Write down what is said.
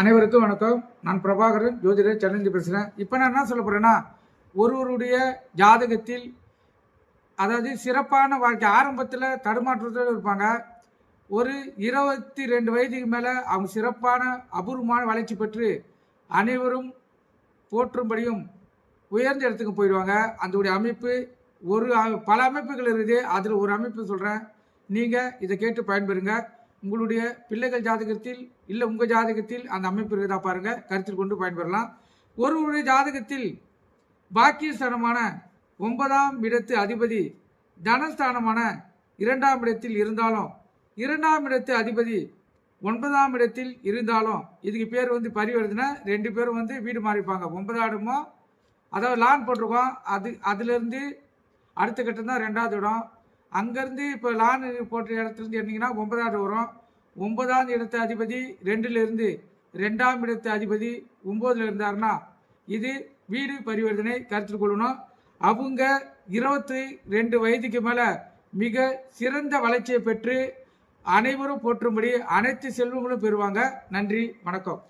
அனைவருக்கும் வணக்கம். நான் பிரபாகரன், ஜோதிடர், சென்னையிலிருந்து பேசுகிறேன். இப்போ நான் என்ன சொல்ல போகிறேன்னா, ஒருவருடைய ஜாதகத்தில் அதாவது சிறப்பான வாழ்க்கை ஆரம்பத்தில் தடுமாற்றத்தோடு இருப்பாங்க. ஒரு 22 வயதுக்கு மேலே அவங்க சிறப்பான அபூர்வமான வளர்ச்சி பெற்று அனைவரும் போற்றும்படியும் உயர்ந்த இடத்துக்கு போயிடுவாங்க. அதோடைய அமைப்பு பல அமைப்புகள் இருக்குது. அதில் ஒரு அமைப்பு சொல்கிறேன், நீங்கள் இதை கேட்டு பயன்பெறுங்க. உங்களுடைய பிள்ளைகள் ஜாதகத்தில் இல்லை உங்கள் ஜாதகத்தில் அந்த அமைப்பு இருக்குதா பாருங்கள், கருத்தில் கொண்டு பயன்பெறலாம். ஒருவருடைய ஜாதகத்தில் பாக்கியஸ்தானமான 9ஆம் இடத்து அதிபதி தனஸ்தானமான 2ஆம் இடத்தில் இருந்தாலும், 2ஆம் இடத்து அதிபதி 9ஆம் இடத்தில் இருந்தாலும், இதுக்கு பேர் பரிவர்த்தனை. 2 பேரும் வீடு மாறிப்பாங்க. 9ஆம் இடமோ அதாவது லான் போட்டிருக்கோம், அதுலேருந்து அடுத்த கட்டம் தான் 2வது இடம். அங்கேருந்து இப்போ லான் போட்ட இடத்துலேருந்து எடுத்தீங்கன்னா 9வது வரும். 9ஆம் இடத்து அதிபதி 2லேருந்து 2ஆம் இடத்து அதிபதி 9ல் இருந்தாருன்னா இது வீடு பரிவர்த்தனை, கருத்தில் கொள்ளணும். அவங்க 22 வயதுக்கு மேலே மிக சிறந்த வளர்ச்சியை பெற்று அனைவரும் போற்றும்படி அனைத்து செல்வங்களும் பெறுவாங்க. நன்றி, வணக்கம்.